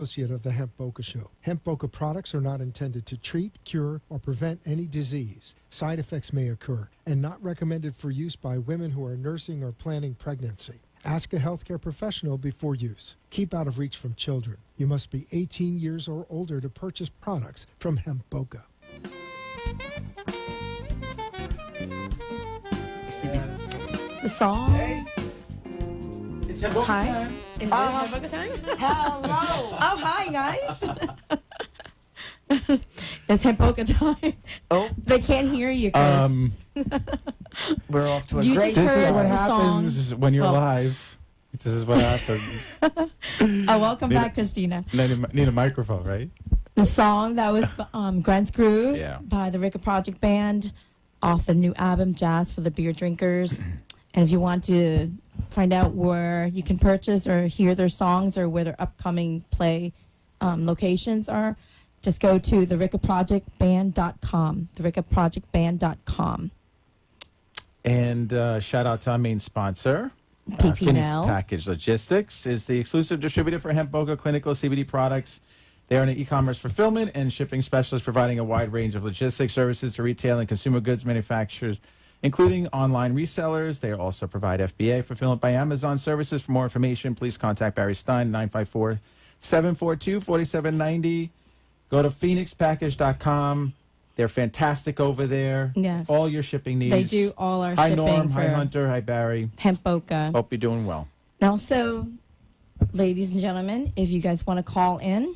Associate of the Hemp Boca Show. Hemp Boca products are not intended to treat, cure, or prevent any disease. Side effects may occur and not recommended for use by women who are nursing or planning pregnancy. Ask a healthcare professional before use. Keep out of reach from children. You must be 18 years or older to purchase products from Hemp Boca. The song. Hey, it's Hemp Boca time. Is it Hemp Boca time? Hello. Oh, hi, guys. It's Hemp Boca time. Oh, They can't hear you, Chris. we're off to a You great just This is heard what the happens song. when you're Well- live. This is what happens. Welcome back, Christina. Need a microphone, right? The song that was Grant's Groove Yeah. by the Ricka Project Band off the new album Jazz for the Beer Drinkers. And if you want to find out where you can purchase or hear their songs or where their upcoming play locations are, just go to therickaprojectband.com. Therickaprojectband.com. And shout out to our main sponsor. PPL. Phoenix Package Logistics is the exclusive distributor for Hemp Boca clinical CBD products. They are an e-commerce fulfillment and shipping specialist providing a wide range of logistics services to retail and consumer goods manufacturers, including online resellers. They also provide FBA fulfillment by Amazon services. For more information, please contact Barry Stein, 954-742-4790. Go to phoenixpackage.com. They're fantastic over there. Yes. All your shipping needs. They do all our Hi, shipping Norm. for Hi, Hunter. Hi, Barry. Hemp Boca. Hope you're doing well. And also, ladies and gentlemen, if you guys want to call in,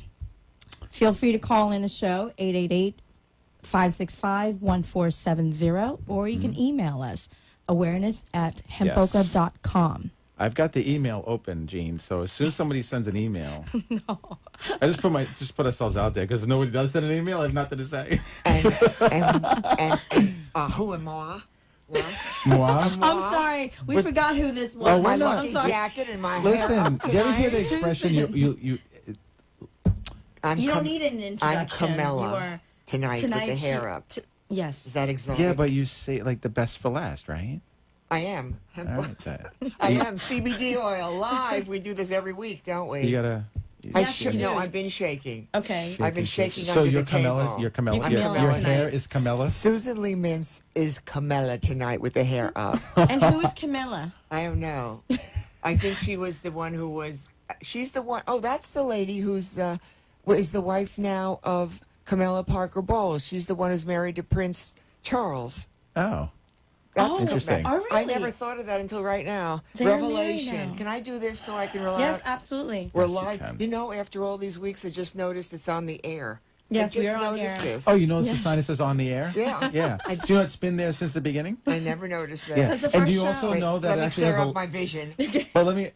feel free to call in the show, 888-565-1470, or you can email us, awareness@hempboca.com. I've got the email open, Gene. So as soon as somebody sends an email, I just put ourselves out there because if nobody does send an email, I have nothing to say. And who am I? Moi? I'm sorry, we forgot who this was. Oh, My we're not- lucky I'm sorry. jacket and my hair Listen, up did you ever hear the tonight. expression? I'm You don't Cam- need an introduction. I'm Camilla You are tonight with the hair up. Yes. Is that exotic? Yeah, but you say like the best for last, right? I am. All right, I am. CBD oil live. We do this every week, don't we? you gotta. Yes, you do. I've been shaking. Okay. I've been shaking So under you're the Camilla. table. You're Camilla. You're Your, Camilla your tonight. hair is Camilla. Susan Lee Mintz is Camilla tonight with the hair up. And who is Camilla? I don't know. I think she was the one who was. She's the one. Oh, that's the lady who's is the wife now of Camilla Parker Bowles. She's the one who's married to Prince Charles. Oh, That's interesting. Oh, really? I never thought of that until right now. They're married Revelation. now. Can I do this so I can relax? Yes, absolutely. We're Yes, you live. can. You know, after all these weeks, I just noticed it's on the air. Yes, I just we are on the noticed air. this. oh, you notice the Yes. sign that says on the air? Yeah. Yeah. Do you know it's been there since the beginning? I never noticed that. Yeah. Because the And do first you also show- know that Let it me actually clear has a? up my vision. Well, let me.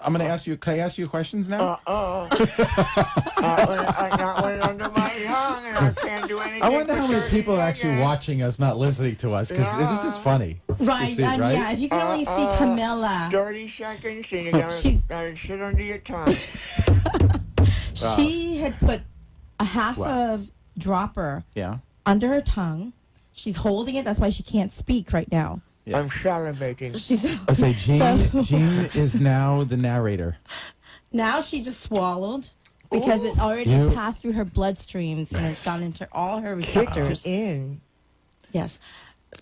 I'm going to ask you. Can I ask you questions now? I got one under my tongue, and I can't do anything. I wonder how for many 30 people are actually seconds. watching us, not listening to us, because this is funny. Right, You see, right? yeah, if you can only see Camilla. 30 seconds, and you gotta, She's- gotta sit under your tongue. She had put a half Wow. of dropper Yeah. under her tongue. She's holding it. That's why she can't speak right now. Yeah. I'm salivating. She's I say Gene. So- Gene is now the narrator. now she just swallowed because it already You- passed through her bloodstreams and it's gone into all her Kicked receptors. in. Yes,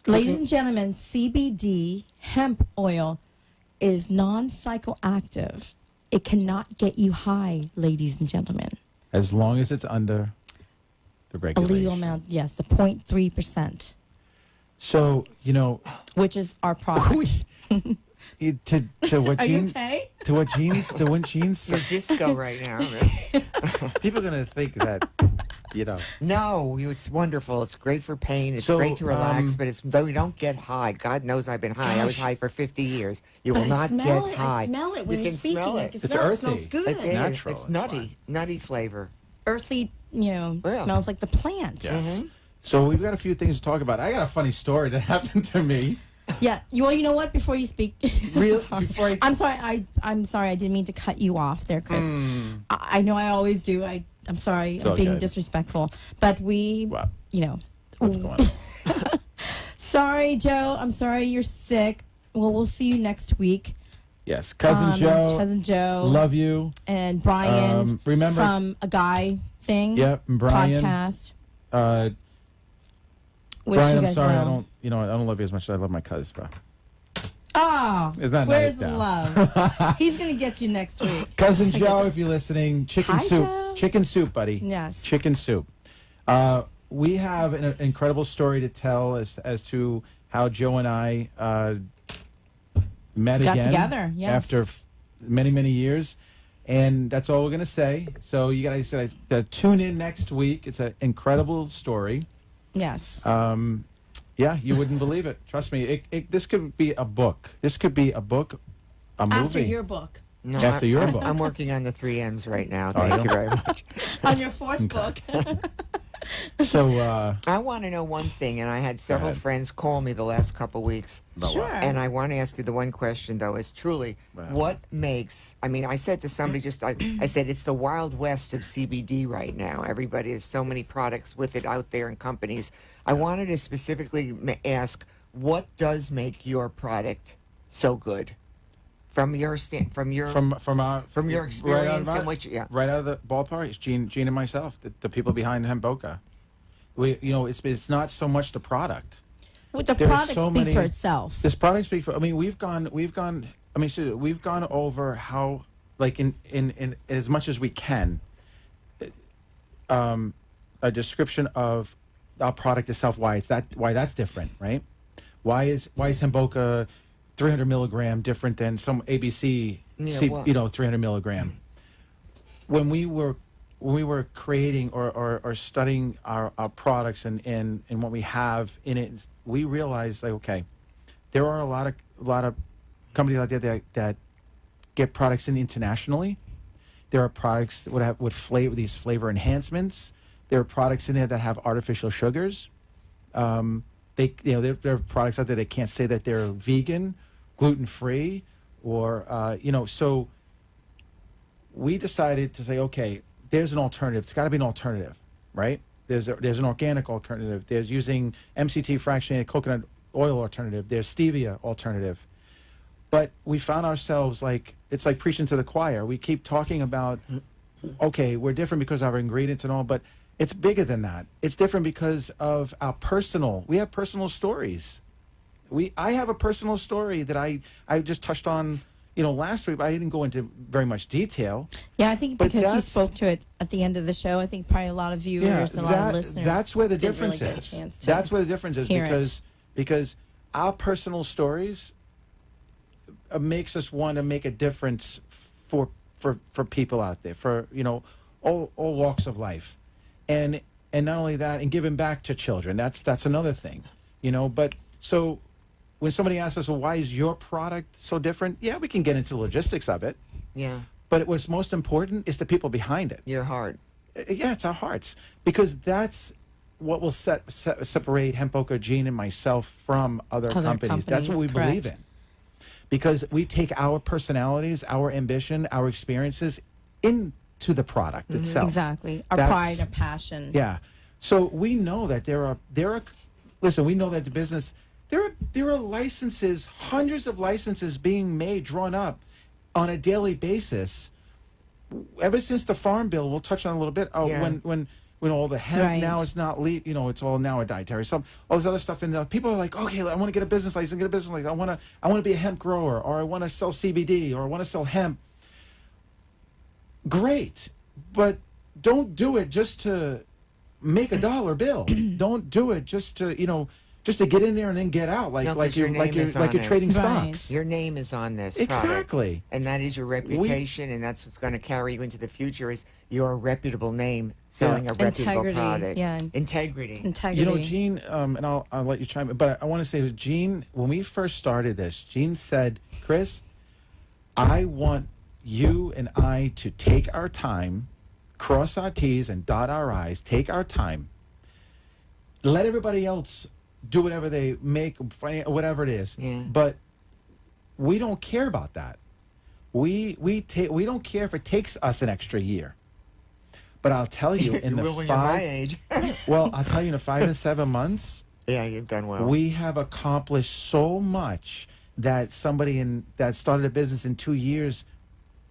ladies and gentlemen, CBD hemp oil is non-psychoactive. It cannot get you high, ladies and gentlemen. As long as it's under the A regulation. legal amount, yes, the 0.3%, So which is our product. to what Are you Gene okay? to what Gene's You're said, disco right now. Right? people are gonna think that No, it's wonderful. It's great for pain. It's So, great to relax, but it's though you don't get high. God knows I've been high. I was Gosh. high for 50 years. You will I not smell get it. high. I smell it when You you're can speaking. smell I it. can It's smell it. earthy. It smells good. It's natural. It's It's nutty flavor. Earthly, Yeah. smells like the plant. yes. Mm-hmm. So we've got a few things to talk about. I got a funny story that happened to me. Yeah. You know what? Before you speak, Real sorry. before I I'm sorry. I'm sorry. I didn't mean to cut you off there, Chris. I know I always do. I'm sorry. It's I'm all being good. disrespectful. But Wow. What's going on? Sorry, Joe. I'm sorry you're sick. Well, we'll see you next week. Yes, cousin Joe. Cousin Joe. Love you. And Brian. Remember from a guy thing. Yep, and Brian. Podcast. Wish Brian, you I'm guys sorry, well. I don't love you as much as I love my cousin, bro. Oh, Is that where's nice the now? love? He's gonna get you next week. Cousin Joe, if you're listening, chicken Hi, soup. Joe. Chicken soup, buddy. Yes. Chicken soup. We have an incredible story to tell as to how Joe and I met Got again together, yes. after many, many years. And that's all we're going to say. So you guys tune in next week. It's an incredible story. Yes. Yeah, you wouldn't believe it. Trust me. This could be a book. This could be a book, a movie. After your book. No, After your book. I'm working on the 3 M's right now. Are Thank you? you very much. On your fourth book. So, I want to know one thing, and I had several ahead. friends call me the last couple weeks. Sure. And I want to ask you the one question, though, is truly, Wow. what makes, I mean, I said to somebody I said, it's the Wild West of CBD right now. Everybody has so many products with it out there and companies. I wanted to specifically ask, what does make your product so good? From your from your experience and what you, right out of the ballpark, it's Gene and myself, the people behind Hemp Boca. It's not so much the product. Well, the There's product so speaks many- for itself. This product speaks for. I mean, we've gone over how, like in as much as we can, a description of our product itself. Why that's different, right? Why is Hemp Boca 300 milligram different than some ABC, Yeah, 300 milligram? When we were creating or studying our products and what we have in it, we realized, like, okay, there are a lot of companies out there that get products in internationally. There are products that would flavor these flavor enhancements. There are products in there that have artificial sugars. There are products out there that can't say that they're vegan, gluten free, or So we decided to say, okay, there's an alternative. It's got to be an alternative, right? There's an organic alternative. There's using MCT fractionated coconut oil alternative. There's stevia alternative. But we found ourselves it's like preaching to the choir. We keep talking about, okay, we're different because of our ingredients and all, but it's bigger than that. It's different because of we have personal stories. I have a personal story that I just touched on, last week, but I didn't go into very much detail. Yeah, I think But because you that's- spoke to it at the end of the show, I think probably a lot of viewers and a lot of listeners. That's where the didn't difference really get a is. chance to That's where the difference is hear it. because our personal stories makes us want to make a difference for people out there, for all walks of life, and not only that, and giving back to children. That's another thing, But so when somebody asks us, well, why is your product so different? Yeah, we can get into the logistics of it, yeah, but what's most important is the people behind it. your heart. Yeah, it's our hearts, because that's what will separate Hemp Boca, Gene, and myself from other companies. That's what we companies, believe in, because we take our personalities, our ambition, our experiences into the product itself. Exactly. Our That's- pride, our passion. Yeah. So we know that there are. Listen, we know that the business. There are licenses, hundreds of licenses being made, drawn up on a daily basis. Ever since the Farm Bill, we'll touch on a little bit. Yeah. When all the hemp Right. now is not it's all now a dietary. All this other stuff, and people are like, okay, I want to get a business license. I want to be a hemp grower, or I want to sell CBD, or I want to sell hemp. Great, but don't do it just to make a dollar bill. Don't do it just to just to get in there and then get out, No, 'cause like your you're name is on it. trading Right. stocks. Your name is on this product. Exactly. And that is your reputation, and that's what's going to carry you into the future, is your reputable name selling a reputable Integrity, product. yeah. Integrity. Integrity. Gene, and I'll let you chime in, but I want to say, Gene, when we first started this, Gene said, Chris, I want you and I to take our time, cross our T's and dot our I's, take our time, let everybody else do whatever they make, whatever it is. Yeah. But we don't care about that. We don't care if it takes us an extra year. But I'll tell you, in the Well, when you're my age. well, I'll tell you, in the 5 and 7 months, Yeah, you've done well. we have accomplished so much that somebody that started a business in 2 years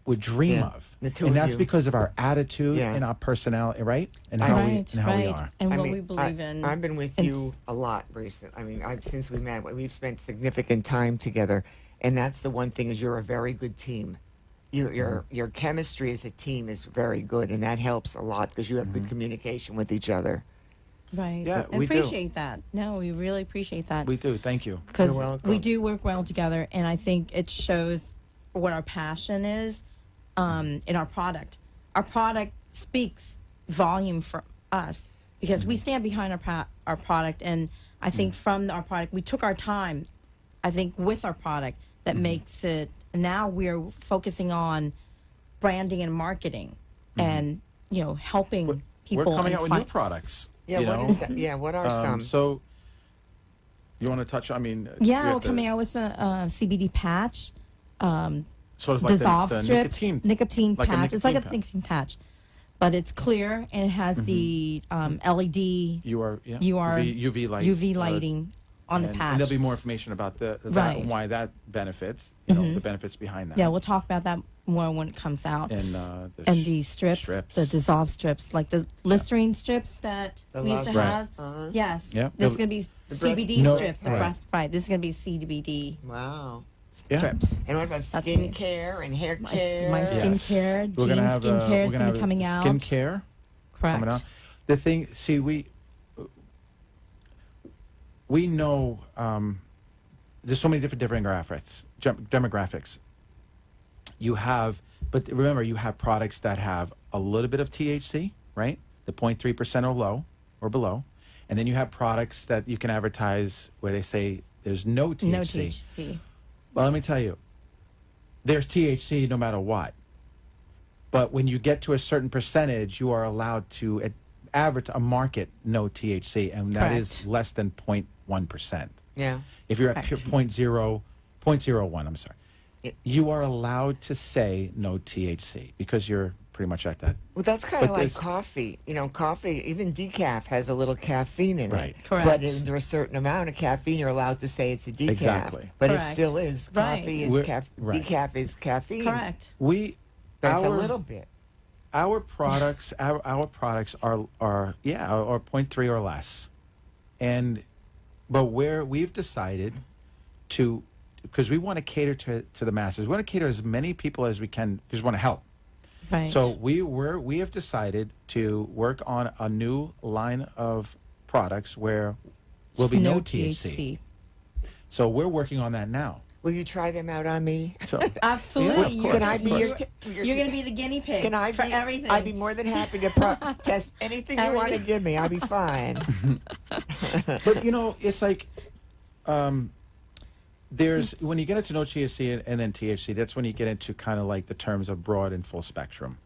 would dream Yeah, of. the two And of that's you. because of our attitude Yeah. and our personality, right? And I- how right, we right. are. And I what mean, we believe in. I've been with And you a lot recently. I mean, since we met, we've spent significant time together, and that's the one thing is you're a very good team. Your chemistry as a team is very good, and that helps a lot because you have good communication with each other. Right. Yeah, I we do. appreciate that. No, we really appreciate that. We do. Thank you. Because You're welcome. we do work well together, and I think it shows what our passion is in our product. Our product speaks volume for us because we stand behind our product, and I think from our product, we took our time, I think, with our product that makes it, now we're focusing on branding and marketing and, helping people. We're coming and out with new products. Yeah, you what know? is that? Yeah, what are some? So, you want to touch? I mean, Yeah, we're coming out with a CBD patch. sort of like Dissolve the strips, nicotine like a patch. It's like a nicotine patch. nicotine patch, but it's clear and it has the LED UV light, UV lighting on the and patch. there'll be more information about that Right. and why that benefits. You know, the benefits behind that. Yeah, we'll talk about that more when it comes out. And The strips, the dissolve strips, like the Listerine strips that The we used to love- Right. have. Uh-huh. Yes, Yeah. this is gonna be CBD No, strips. The right. breast, right. This is gonna be CBD Wow. yeah. strips. And what about That's me. skincare and hair My care? my Yes. skincare, We're Jean gonna have skincare is we're gonna have be coming out. skincare Correct. coming out. The thing, see, we know there's so many different demographics. You have, but remember, you have products that have a little bit of THC, right? The 0.3% or low or below, and then you have products that you can advertise where they say there's no THC. No THC. Well, let me tell you, there's THC no matter what. But when you get to a certain percentage, you are allowed to market no THC, and that is Correct. less than 0.1%. Yeah. If you're at Correct. pure 0.01, I'm sorry, you are allowed to say no THC because you're pretty much at that. Well, that's kind of But like this- coffee. You know, coffee, even decaf has a little caffeine in Right. it. Correct. But under a certain amount of caffeine, you're allowed to say it's a decaf. Exactly. But it Correct. still is. Right. Coffee is Right. decaf is caffeine. Correct. But it's a Our- little bit. Our products, our products are 0.3 or less, but where we've decided to, because we want to cater to the masses, we want to cater as many people as we can because we want to help. Right. So we have decided to work on a new line of products where will be no THC. So we're working on that now. Will you try them out on me? So Absolutely. of You're- course, Can I be of your? course. You're going to be the guinea pig Can I for be? everything. I'd be more than happy to test anything you want to Everything. give me. I'll be fine. But it's like there's when you get into no THC and then THC, that's when you get into kind of like the terms of broad and full spectrum.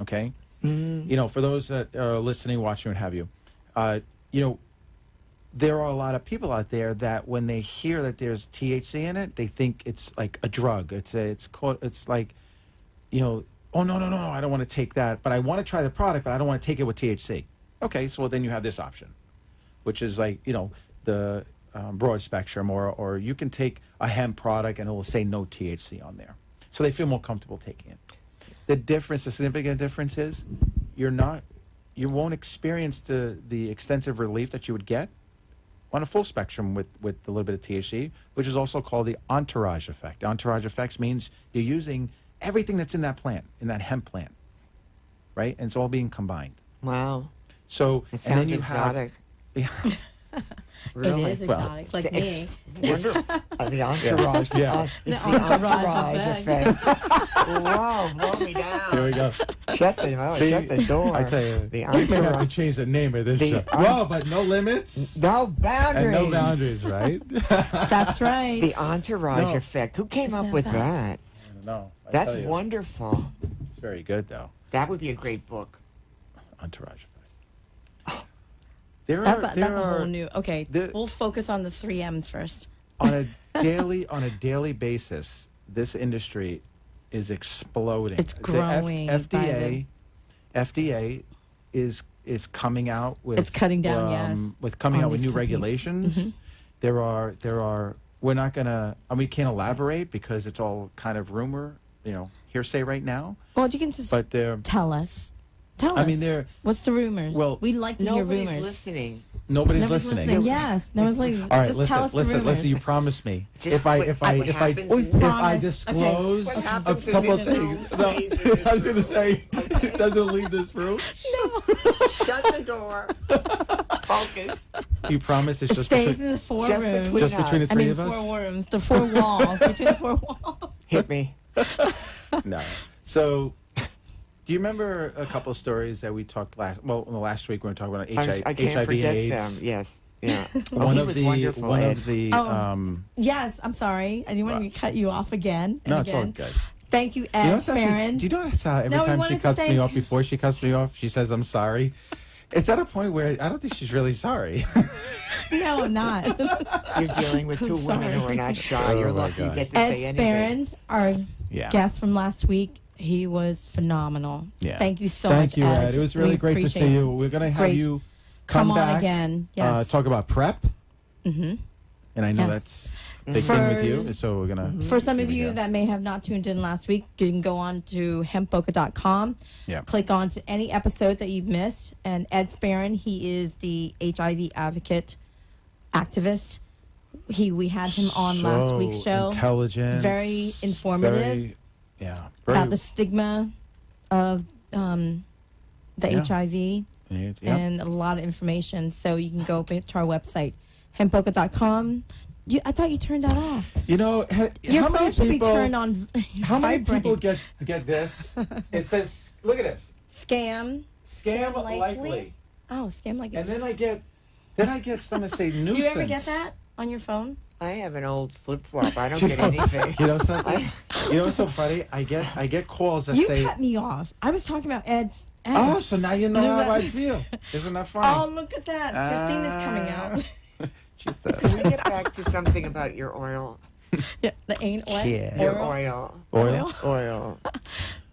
Okay, for those that are listening, watching, what have you, there are a lot of people out there that when they hear that there's THC in it, they think it's like a drug. It's like, oh no, I don't want to take that, but I want to try the product, but I don't want to take it with THC. Okay, so then you have this option, which is like the broad spectrum, or you can take a hemp product and it will say no THC on there, so they feel more comfortable taking it. The significant difference is you won't experience the extensive relief that you would get on a full spectrum with a little bit of THC, which is also called the entourage effect. Entourage effects means you're using everything that's in that plant, in that hemp plant, right? And it's all being combined. Wow. So It and then sounds you exotic. have Really? It is exotic, like me. Wonderful. The entourage. Yeah. It's The the entourage entourage effect. effect. Whoa, blow me down. Here we go. Shut the door. I tell you, The we may have to entourage. change the name of this The show. Well, but no limits No boundaries. and no boundaries, right? That's right. The entourage No. effect. Who came up Isn't with that that? I don't know. I That's tell you, wonderful. It's very good though. That would be a great book. Entourage effect. There That's are a whole new. Okay, the- we'll focus on the 3 M's first. on a daily basis, this industry is exploding. It's The growing by FDA is coming out with It's cutting down, yes, with coming on out with these new companies. regulations. There are we're not gonna. We can't elaborate because it's all kind of rumor, hearsay right now. Well, you can just But they're. tell us. Tell I us. mean, they're. What's the rumors? Well, we'd like to hear Nobody's rumors. listening. Nobody's listening. Yes, no one's listening. All right, just tell us the rumors. listen. You promised me. Just if I what happens in- if I Promise. disclose What a happens in couple this things, room no, stays in this I was going to room. say it doesn't leave this room. Shut the door. Focus. You promise it's It just stays between, in the four Just rooms. between just between the I three mean, of us. four rooms, the four walls, between the four walls. Hit me. No. So, do you remember a couple of stories that we talked last? Well, in the last week we were talking about I can't HIV forget and AIDS. them. Yes. Yeah. One he of was the wonderful, one Ed. of the Oh. Yes, I'm sorry. I didn't want to cut you off again. And no, it's all again. good. Thank you, You know Ed what's actually, Farron. do you notice how every No, we time she wanted to cuts me thank- off, before she cuts me off, she says, I'm sorry? It's at a point where I don't think she's really sorry. No, I'm not. You're dealing with two women who are not shy. Oh, You're my lucky you God. get to say Ed anything. Farron, our Yeah. guest from last week, he was phenomenal. Yeah. Thank you so Thank much, you, Ed. Ed. It was We really great to appreciate see it. you. We're going to have Great. you Come on back, again. Yes. talk about PrEP. Mm-hmm. And I know Yes. that's a big thing with you, so we're going to... For some Here of we you go. that may have not tuned in last week, you can go on to hempboca.com, Yeah. click on to any episode that you've missed. And Ed Sparron, he is the HIV advocate activist. We had him on last week's show. Intelligent. Very informative Very, yeah. Very, about the stigma of the Yeah. HIV Yep. and a lot of information. So you can go to our website, hempboca.com. I thought you turned that off. You know, Your how phone many should people... be turned on. How many vibrate. people get this? It says, look at this. Scam? Scam likely? likely. Oh, scam likely. And then I get some that say nuisance. You ever get that on your phone? I have an old flip flop. I don't You get know- anything. You know something? You know what's so funny? I get calls that You say, cut me off. I was talking about Ed's. Ed. "Oh, so now you know No, how that- I feel." Isn't that Oh, funny? look at that. Christina's coming out. Can we get back to something about your oil? Yeah, the ain't oil. Yeah. Your oil. Oil. Oil.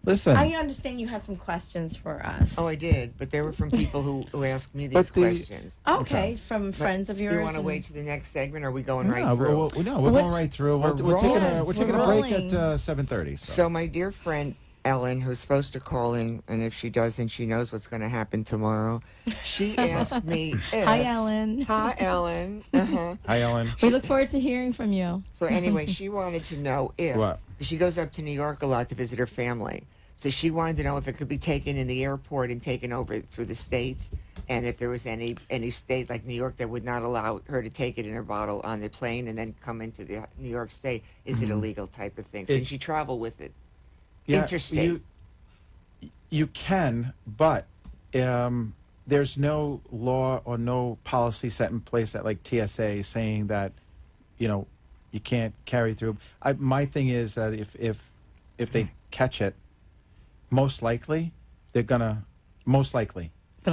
Listen. I understand you have some questions for us. Oh, I did, but they were from people who asked me these But the- questions. Okay, from friends of yours. You want to and- wait to the next segment, or are we going right no, through? we're going right through. We're taking rolling. we're taking a We're break rolling. at 7:30. So my dear friend Ellen, who's supposed to call in, and if she doesn't, she knows what's going to happen tomorrow. She asked me if... Hi, Ellen. Hi, Ellen. Uh-huh. Hi, Ellen. We look forward to hearing from you. So anyway, she wanted to know if... What? She goes up to New York a lot to visit her family. So she wanted to know if it could be taken in the airport and taken over through the states, and if there was any state like New York that would not allow her to take it in her bottle on the plane and then come into the New York State. Is it illegal type of thing? So can she travel with it? Interstate. You can, but there's no law or no policy set in place that like TSA saying that, you can't carry through. My thing is that if they catch it, most likely Gonna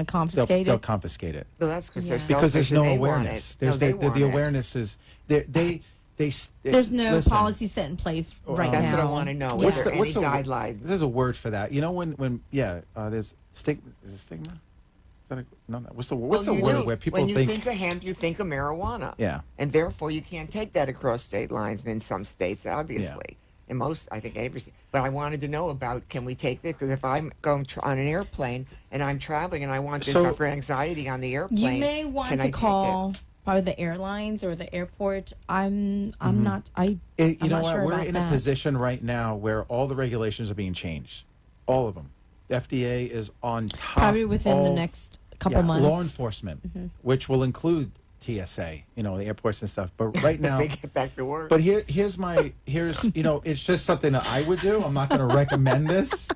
confiscate they'll it. confiscate it No, that's because they're Yeah. because there's selfish no and they want awareness. it. No, There's they the want it. awareness is There's no listen, policy set in place right That's now. what I want to know. Yeah. Is there any guidelines? There's a word for that. You know when there's stigma. Is it stigma? Is that no? What's the Well, you word do. where people when you think of hemp, you think of marijuana. Yeah. And therefore, you can't take that across state lines in some states, obviously. In most, I think every state. But I wanted to know about, can we take this? Because if I'm going on an airplane and I'm traveling and I want to So- suffer anxiety on the airplane, You may want can I to take call probably the airlines or the airport. I'm not. You I'm know not what? sure We're about in that. a position right now where all the regulations are being changed, all of them. The FDA is on top. Probably within the all- next couple months. Law enforcement, which will include TSA, the airports and stuff. But right now, they get back to work. but here's it's just something that I would do. I'm not going to recommend this.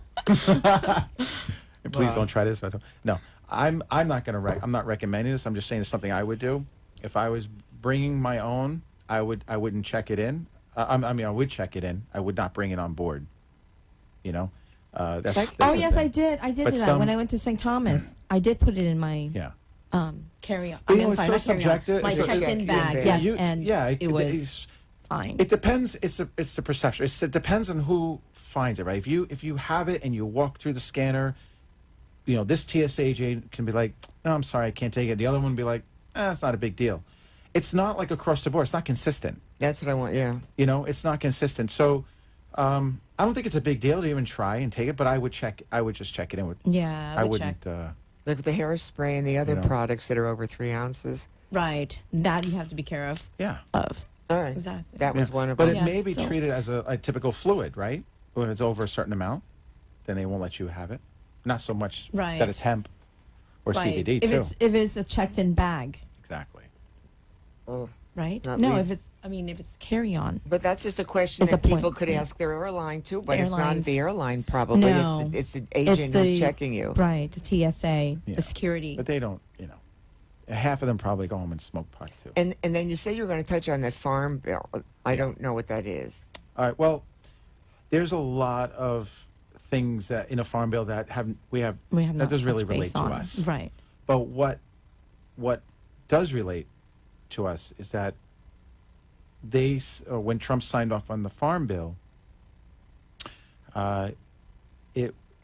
And please don't try this. No, I'm not going to. I'm not recommending this. I'm just saying it's something I would do. If I was bringing my own, I wouldn't check it in. I would check it in. I would not bring it on board. That's Oh the yes, thing. I did. I did But do that some- when I went to St. Thomas. I did put it in my Yeah. carry on. But, I'm it's sorry, so not carry on. subjective. My It's so- checked-in bag. Yeah, Yes, You- and yeah, it was it's- fine. It depends. It's the perception. It depends on who finds it, right? If you have it and you walk through the scanner, this TSA agent can be like, "No, I'm sorry, I can't take it." The other one be like, "It's not a big deal." it's not like across the board. It's not consistent. That's what I want. Yeah. You know, it's not consistent. So I don't think it's a big deal to even try and take it, but I would check. I would just check it in with. Yeah, I would wouldn't. check. Like with the hairspray and the other know. products that are over 3 ounces. Right. That you have to be careful Yeah. of. All right. Exactly. That was one of But them. it may Yes, be so- treated as a typical fluid, right? When it's over a certain amount, then they won't let you have it. Not so much Right. that it's hemp or Right. CBD if too. if it's a checked-in bag, Exactly. Oh. right? Not No, leave- if it's carry-on. But that's just a question It's a that people point, could yeah. ask their airline too. But The it's not airlines. the airline probably. No. It's the agent who's checking you. Right, the TSA, Yeah. the security. But they don't, half of them probably go home and smoke pot too. And then you say you're going to touch on that farm bill. I don't know what that is. All right. Well, there's a lot of things that in a farm bill that we have that not doesn't really touched relate base to on. us. Right. But what does relate to us is that when Trump signed off on the farm bill,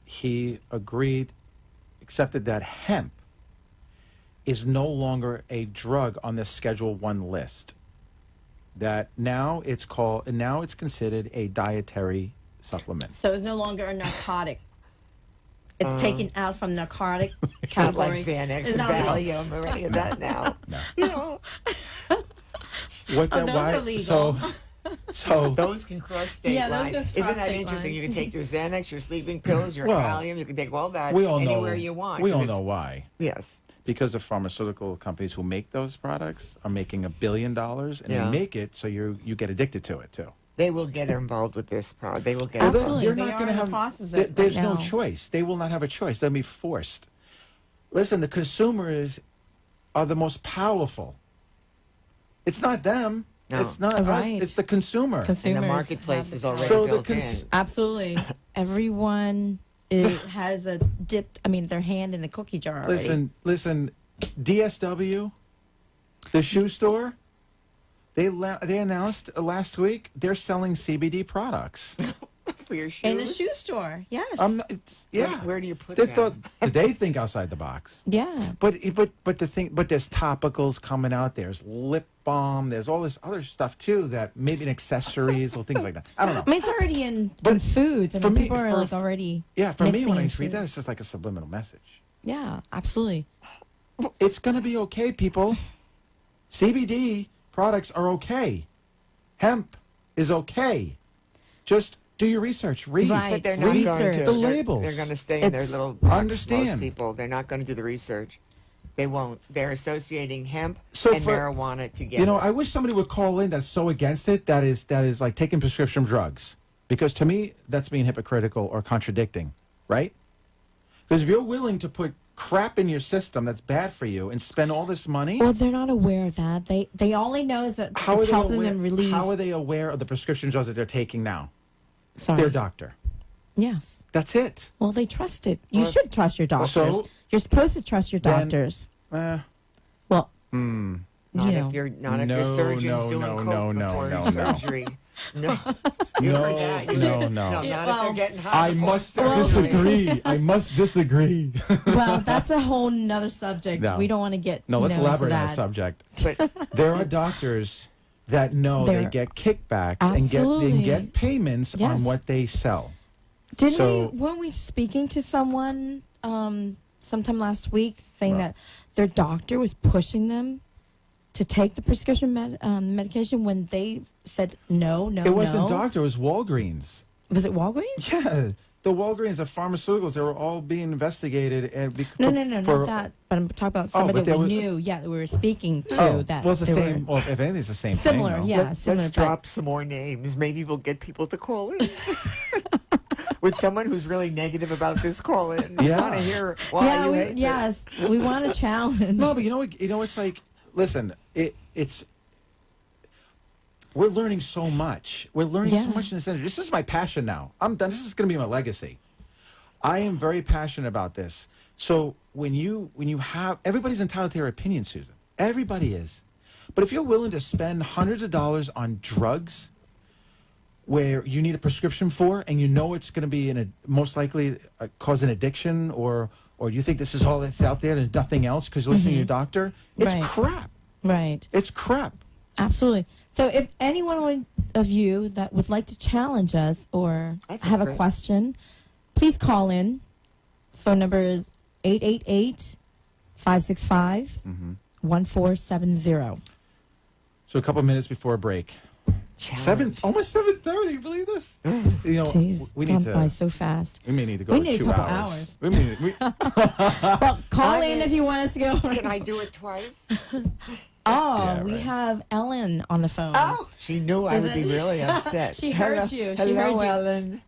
he accepted that hemp is no longer a drug on the Schedule 1 list. That now it's considered a dietary supplement. So it's no longer a narcotic. It's taken out from narcotic It's not like category. Xanax It's and not like- Valium or any of that now. No. You know, What those are legal. So those can cross state Yeah, those lines. can cross Isn't that state interesting? lines. You can take your Xanax, your sleeping pills, your Well, Valium. You can take all that we all know anywhere you want. We all 'cause know it's- why. Yes. Because the pharmaceutical companies who make those products are making $1 billion, and Yeah. they make it so you get addicted to it too. They will get involved with this product. They will get Well, Absolutely. they're They not are going to in the have. process of there- it there's right no now. choice. They will not have a choice. They'll be forced. Listen, the consumers are the most powerful. It's not them. No. It's not us. Right. It's the consumer. And the Consumers marketplace have is the already So the built in. Absolutely. Everyone has their hand in the cookie jar already. Listen. DSW, the shoe store, they announced last week they're selling CBD products. For your shoes. In the shoe store, yes. Where do you put They them? they think outside the box. Yeah. But there's topicals coming out. There's lip balm. There's all this other stuff too that maybe accessories or things like that. I don't know. I mean, it's already in But foods. I for mean, me- people are for- like already. Yeah, for me mixing when I in read food. that, it's just like a subliminal message. Yeah, absolutely. It's gonna be okay, people. CBD products are okay. Hemp is okay. Just do your research. Read. Right. But they're not going to. Research. The They're- labels. They're going to stay in their It's- little box. understand. Most people, they're not going to do the research. They won't. They're associating hemp So and for- marijuana together. You know, I wish somebody would call in that's so against it. That is like taking prescription drugs, because to me that's being hypocritical or contradicting, right? Because if you're willing to put crap in your system that's bad for you and spend all this money, Well, they're not aware of that. They only know is that how are it's they helping aware? them relieve. How are they aware of the prescription drugs that they're taking now? Sorry. Their doctor. Yes. That's it. Well, they trust it. You Well, should trust your doctors. so- You're supposed to trust your Then- doctors. Eh, Well, not you know. if you're not if No, your surgeon's no, doing no, coke no, before no, your no. surgery. No, you heard that? You no, did- no. not Yeah, if well, they're getting high. I before must surgery. disagree. I must disagree. well, that's a whole nother subject. No. We don't want to get No, let's into elaborate on that. the subject. But There are doctors that know they There- get kickbacks and Absolutely. get payments on Yes. what they sell. Didn't weren't we speaking to someone sometime last week saying Well. that their doctor was pushing them to take the prescription medication when they said no? It wasn't no? doctor, it was Walgreens. Was it Walgreens? Yeah, the Walgreens, the pharmaceuticals, they were all being investigated. And No, not that. But I'm talking about somebody but there that we was- knew. Yeah, that we were speaking to. Oh, that well, it's the they same. were Well, if anything, it's the same similar. thing. though. Yeah, similar. let's but- drop some more names. Maybe we'll get people to call in. With someone who's really negative about this, call in. We Yeah. want to hear why Yeah, you we, hate this. yes, we want a challenge. No, but you know what? It's like, listen, it's. We're learning so much. We're learning so Yeah. much in this industry. This is my passion now. I'm done. This is going to be my legacy. I am very passionate about this. So when you have, everybody's entitled to their opinion, Susan. Everybody is. But if you're willing to spend hundreds of dollars on drugs where you need a prescription for, and you know it's going to be most likely cause an addiction, or you think this is all that's out there and nothing else because you're listening to your doctor, it's Right. crap. Right. It's crap. Absolutely. So if anyone of you that would like to challenge us or That's have a great. question, please call in. Phone number is 888-565-1470. So a couple minutes before a break. Challenge. Almost 7:30. You believe this? You know, Jeez, we gone need by to. so fast. We may need to go We to need a 2 couple hours. hours. Well, Call I in mean, if you want us to go. Can I do it twice? Yeah, We right. have Ellen on the phone. Oh, she knew I would be really upset. She heard you. She Hello, heard you. Ellen.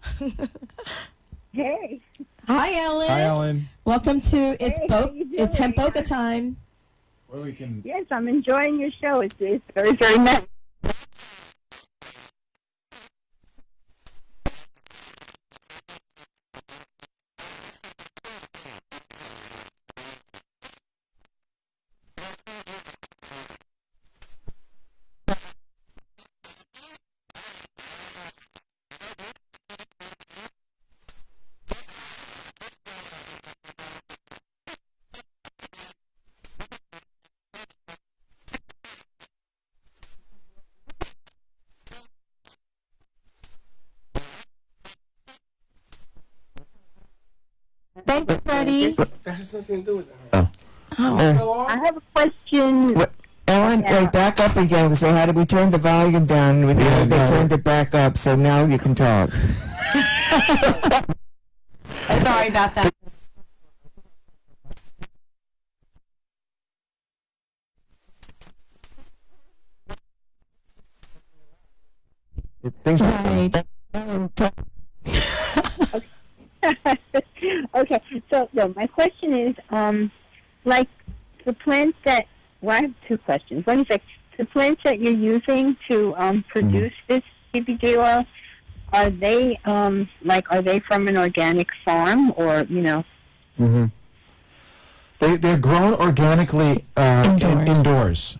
Hey, Hi, Ellen. Hi, Ellen. Welcome to Hey, how you It's Hemp doing? Boca time. Well, we can. yes, I'm enjoying your show. It's very, very nice. Thanks, Freddie. That has nothing to do with that. I have a question. What? Ellen, Yeah. wait, back up again. So how did we turn the volume down? They turned it back up, so now you can talk. Sorry about that. Things. Right. Okay, so my question is, like the plants that. Well, I have two questions. One is like the plants that you're using to produce this CBD oil. Are they are they from an organic farm or Mm-hmm. They're grown organically indoors.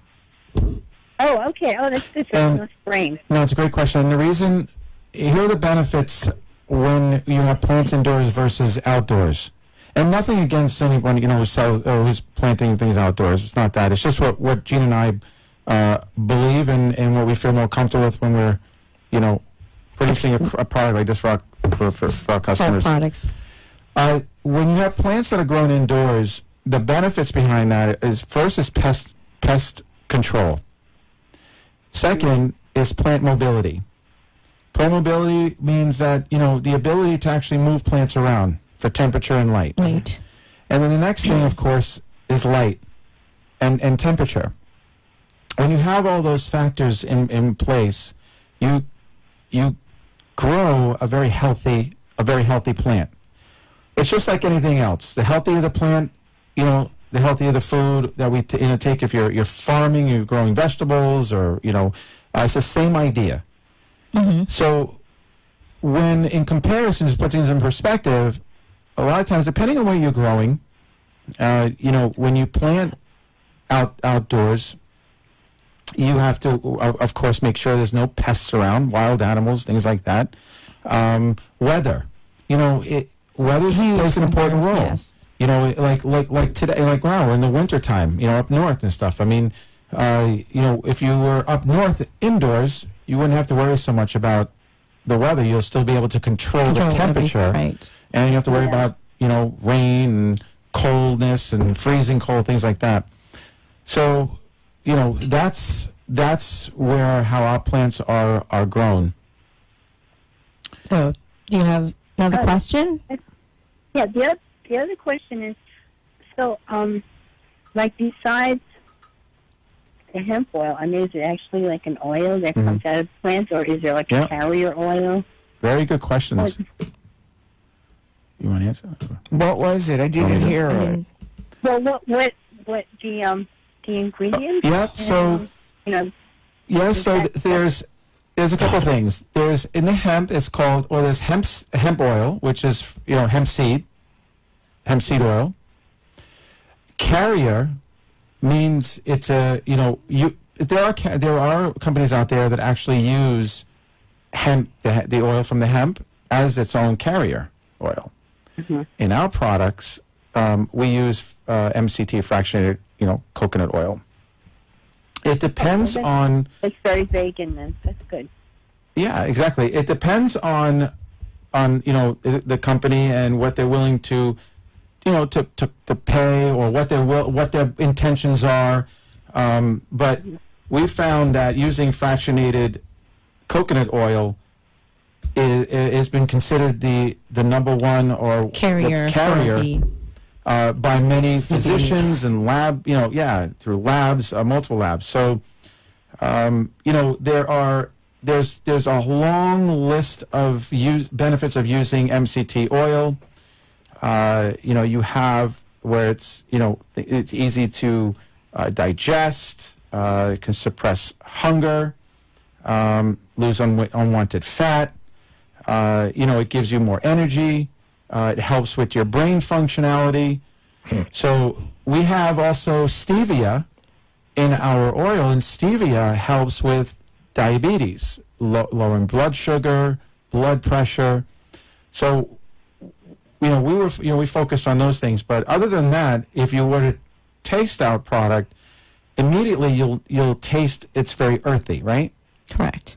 Oh, okay. Oh, that's good. So in the spring. No, it's a great question. And the reason, here are the benefits when you have plants indoors versus outdoors. And nothing against anyone, who sells or who's planting things outdoors. It's not that. It's just what Gene and I believe and what we feel more comfortable with when we're, producing a product like this for our customers. Products. When you have plants that are grown indoors, the benefits behind that is first is pest control. Second is plant mobility. Plant mobility means that, the ability to actually move plants around for temperature and light. Right. And then the next thing, of course, is light and temperature. When you have all those factors in place, you grow a very healthy plant. It's just like anything else. The healthier the plant, the healthier the food that we take. If you're farming, you're growing vegetables, or it's the same idea. Mm-hmm. So, when in comparison, to put things in perspective, a lot of times, depending on where you're growing, when you plant outdoors, you have to, of course, make sure there's no pests around, wild animals, things like that. Weather, weather plays an important role. Yes. Like today, like now we're in the winter time, up north and stuff. I mean, if you were up north indoors, you wouldn't have to worry so much about the weather. You'll still be able to control the temperature, Right. and you have to worry about rain and coldness and freezing cold, things like that. So, that's where how our plants are grown. So, do you have another question? Yeah, the other question is, so, like besides the hemp oil, I mean, is it actually like an oil that comes out of plants, or is there like a carrier oil? Very good questions. You want to answer? What was it? I didn't hear it. Well, what the ingredients? Yeah. So. Yeah, so there's a couple of things. There's in the hemp, it's called, or there's hemp oil, which is hemp seed oil. Carrier means it's a there are companies out there that actually use hemp, the oil from the hemp, as its own carrier oil. Mm-hmm. In our products, we use MCT fractionated coconut oil. It depends on. It's very vegan, then. That's good. Yeah, exactly. It depends on the company and what they're willing to to pay, or what their intentions are. But we found that using fractionated coconut oil has been considered the number one or Carrier. the carrier For the by many physicians and through labs, multiple labs. So there's a long list of benefits of using MCT oil. You have where it's easy to digest, it can suppress hunger, lose unwanted fat. It gives you more energy. It helps with your brain functionality. So we have also stevia in our oil, and stevia helps with diabetes, lowering blood sugar, blood pressure. So, we focused on those things. But other than that, if you were to taste our product, immediately you'll taste it's very earthy, right? correct.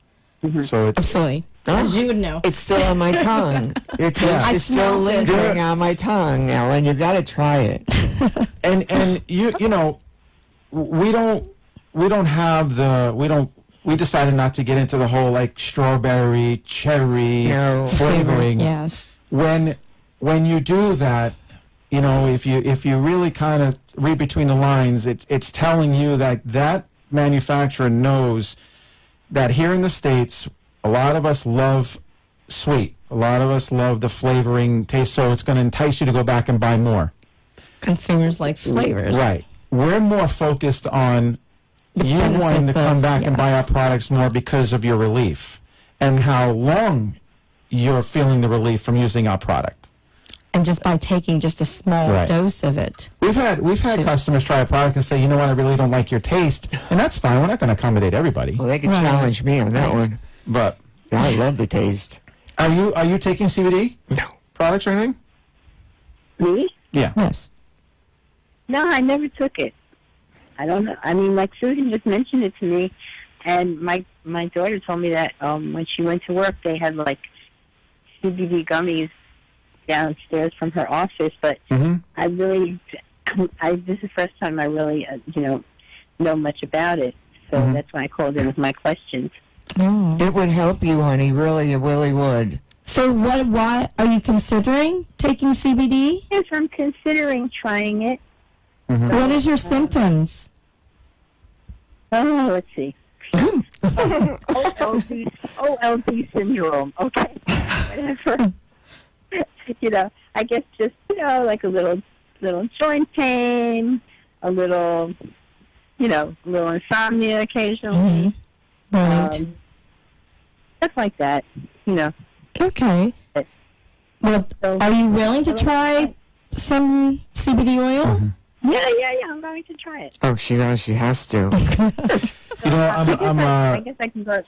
So it's Absolutely. As you would know. It's still on my tongue. Your taste I is still smelled it. lingering on my tongue, Ellen. You got to try it. and we decided not to get into the whole like strawberry, cherry No. flavoring. Yes. When you do that, if you really kind of read between the lines, it's telling you that manufacturer knows that here in the States, a lot of us love sweet. A lot of us love the flavoring taste, so it's going to entice you to go back and buy more. Consumers like flavors. Right. We're more focused on you wanting to benefits come of- back and buy our yes. products more because of your relief and how long you're feeling the relief from using our product. And just by taking just a small Right. dose of it. We've had customers try a product and say, you know what, I really don't like your taste, and that's fine. We're not going to accommodate everybody. Well, they could Right. challenge me on that one. But I love the taste. are you taking CBD No. products or anything? Me? Yeah. Yes. No, I never took it. I don't know. I mean, like Susan just mentioned it to me, and my daughter told me that when she went to work, they had like CBD gummies downstairs from her office. But Mm-hmm. I really, this is the first time I really, know much about it. So Mhm. that's why I called in with my questions. Oh. It would help you, honey. Really, it really would. So why are you considering taking CBD? Yes, I'm considering trying it. What is your symptoms? Oh, let's see. OLD syndrome. Okay. Whatever. I guess just, like a little joint pain, a little insomnia occasionally. Right. Stuff like that, Okay. Well, So, are you willing to try some CBD oil? yeah, I'm going to try it. Oh, she knows she has to. I guess I can go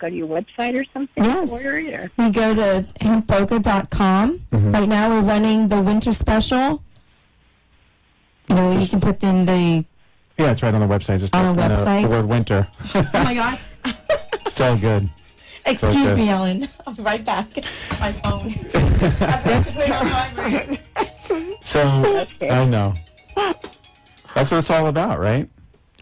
to your website or something Yes. and order it. Or, You go to hempboca.com. Right now we're running the winter special. You can put in the, Yeah, it's right on the website. Just On the type in, website? the word winter. oh my God. It's all good. Excuse okay. me, Ellen. I'll be right back. My phone. So I know. That's what it's all about, right?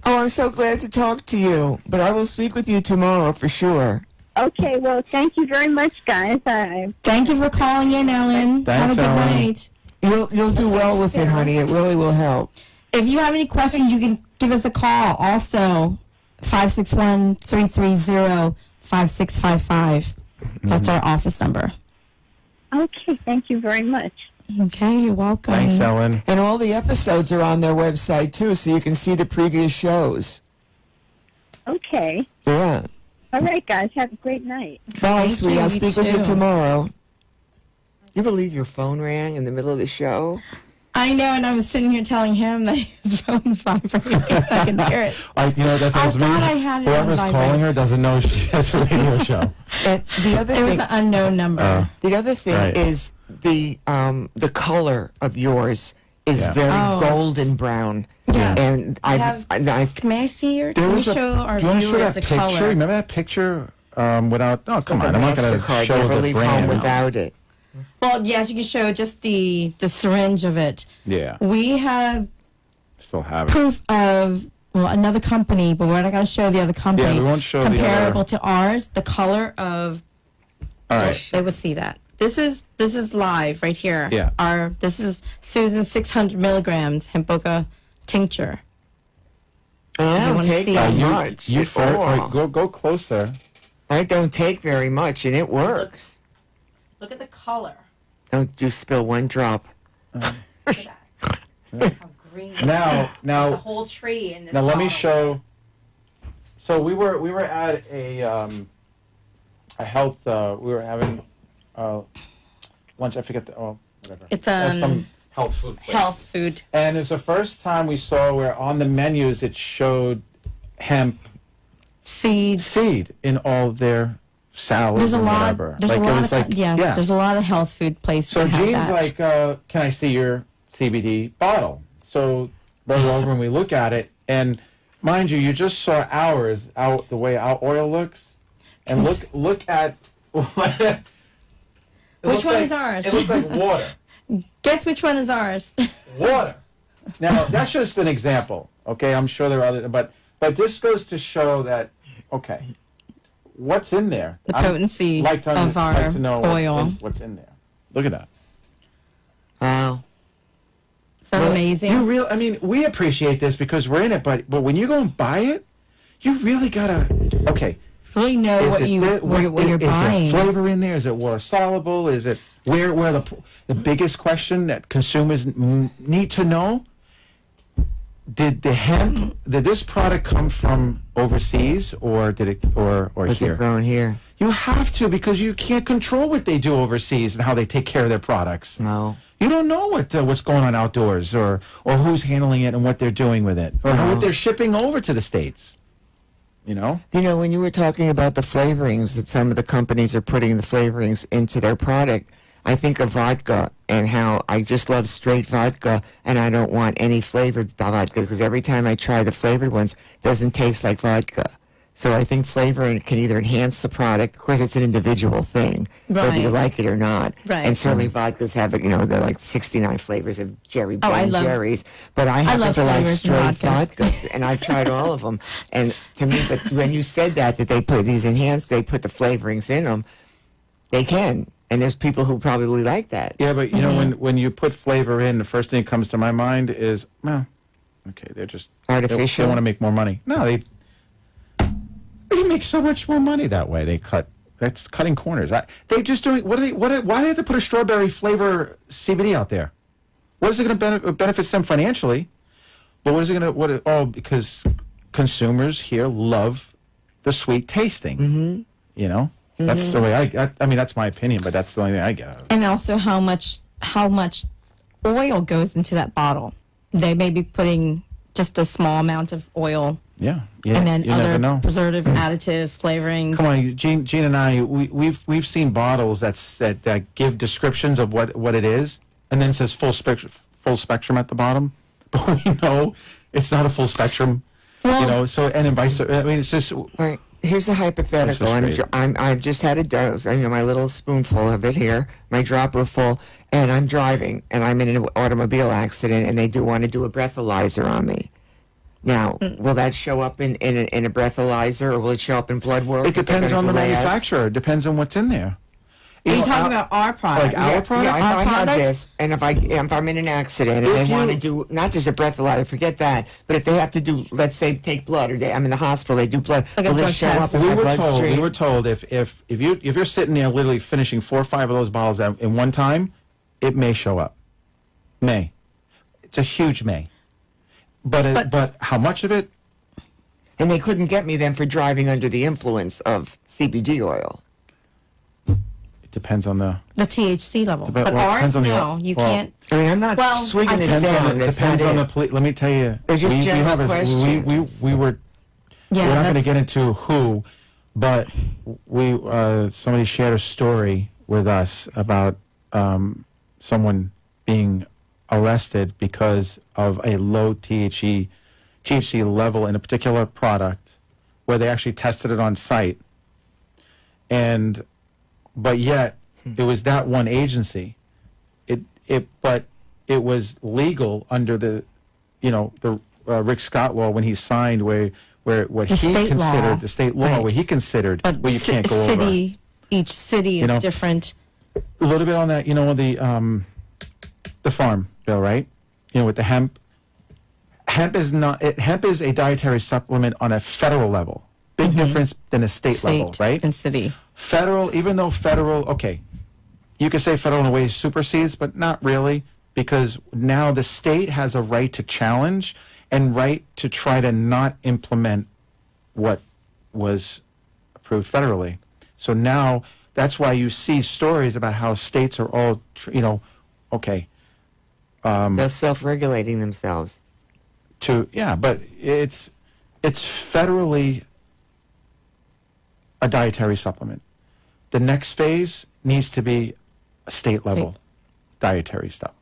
Oh, I'm so glad to talk to you. But I will speak with you tomorrow for sure. okay, well, thank you very much, guys. Thank you for calling in, Ellen. Thanks, Have a good Ellen. night. You'll do well with it, honey. It really will help. If you have any questions, you can give us a call. Also, 561-330-5655. That's our office number. Okay, thank you very much. Okay, you're welcome. Thanks, Ellen. And all the episodes are on their website too, so you can see the previous shows. Okay. Yeah. All right, guys. Have a great night. Bye, Thank sweetie. you, I'll you speak with you too. tomorrow. You believe your phone rang in the middle of the show? I know, and I was sitting here telling him that his phone's vibrating. I can hear it. That sounds me. thought I had it on Whoever's vibrate. calling her doesn't know she has a radio show. And the other It was thing, an unknown number. Right. is the color of yours is Yeah. very Oh. golden brown. Yeah. And I I have- I May I see your? There Let me was a- show our do you want to show viewers that the picture? color. Remember that picture? Without, no, come like on. a I'm not going to MasterCard. show Never the leave home brand. without it. Well, yes, you can show just the syringe of it. Yeah, We have still have it. proof of another company, but we're not going to show the other company. Yeah, we won't show the other- comparable to ours. The color of All right. they would see that. This is live right here. Yeah. This is Susan's 600 milligrams Hemp Boca tincture. I you don't wanna take see that it. much. You first. Oh. All right, go closer. I don't take very much, and it works. Look at the color. Don't you spill one drop. Look at that. How green. Now, the whole tree in this. now let me bottle. show. So we were at a health. We were having lunch. I forget the whatever. It's some health food place. health food. And it's the first time we saw where on the menus it showed hemp Seeds. seed in all their salads There's a and lot. whatever. There's like a it lot was of like yes. There's a lot of health food places. So that have Gene's that. like, can I see your CBD bottle? So roll over and we look at it, and mind you, you just saw ours out the way our oil looks, and look at it Which one like, is ours? It looks like water. Guess which one is ours? Water. Now that's just an example. Okay, I'm sure there are other, but this goes to show that okay, what's in there? The I'd potency like to, of our like to know oil. what's in there. Look at that. Wow. So amazing. You really, I mean, we appreciate this because we're in it, but when you go and buy it, you really gotta. Okay, really know is what it you thi- what you're is buying. there flavor in there? Is it water soluble? Is it where the biggest question that consumers need to know? Did this product come from overseas or did it or Was here? it grown here? You have to because you can't control what they do overseas and how they take care of their products. No. You don't know what's going on outdoors, or who's handling it and what they're doing with it, or what they're shipping over to the States. You know? You know, when you were talking about the flavorings, that some of the companies are putting the flavorings into their product, I think of vodka and how I just love straight vodka and I don't want any flavored vodka because every time I try the flavored ones, it doesn't taste like vodka. So I think flavoring can either enhance the product. Of course, it's an individual thing, whether you Right. like it or not. Right. And certainly vodkas have, they're like 69 flavors of Jerry Oh, I Ben love- Jerry's. But I happen love to like flavors in straight vodkas. vodkas, and I've tried all of them. And to me, but when you said that they put these enhanced, they put the flavorings in them, they can. And there's people who probably like that. Yeah, but you know when you put flavor in, the first thing that comes to my mind is, well, okay, they're just Artificial? They want to make more money. No, they make so much more money that way. That's cutting corners. They just doing why do they have to put a strawberry flavor CBD out there? What is it going to benefit them financially? But what is it going to because consumers here love the sweet tasting. Mm-hmm. You know, that's the way I mean that's my opinion, but that's the only thing I get out of it. And also how much oil goes into that bottle. They may be putting just a small amount of oil Yeah, and then you never other know. preservative additives, flavorings. Come on, Gene and I, we've seen bottles that give descriptions of what it is, and then says full spectrum at the bottom, but we know it's not a full spectrum. Well- So and vice versa. I mean, it's just All right. Here's a hypothetical. This is great. I've just had a dose. My little spoonful of it here, my dropper full, and I'm driving, and I'm in an automobile accident, and they do want to do a breathalyzer on me. Now, will that show up in a breathalyzer, or will it show up in blood work? it depends on the manufacturer. It depends on what's in there. Are you know, talking our- about our product? like our product? Yeah, if Our I have product? this, and if I'm in an accident, and If they want to you- do not just a breathalyzer, forget that, but if they have to do, let's say, take blood, or I'm in the hospital, they do blood, Like a will blood this show test. up in We my were told. bloodstream? We were told if you're sitting there literally finishing 4 or 5 of those bottles in one time, it may show up. May. It's a huge may. But how much of it? And they couldn't get me then for driving under the influence of CBD oil. It depends on the. The THC level. Dep- But well, it ours, depends on the- no. You well, can't. I mean, I'm not Well, swinging I this think- down. That's Depends not on it. the police. Let me tell you. They're just general have questions. we were. Yeah, we're not going to that's- get into who, but somebody shared a story with us about someone being arrested because of a low THC level in a particular product, where they actually tested it on site, but yet it was that one agency. But it was legal under the Rick Scott law when he signed where what The he state considered law. the state law, Right. where he considered But where you can't go over. each city You is know, different. A little bit on that, the farm bill, right? With the hemp. Hemp is a dietary supplement on a federal level. Big difference than a state level, right? And city. Federal, even though federal, okay, you could say federal in a way supersedes, but not really, because now the state has a right to challenge and right to try to not implement what was approved federally. So now that's why you see stories about how states are all, okay. They're self-regulating themselves. But it's federally a dietary supplement. The next phase needs to be a state level dietary stuff.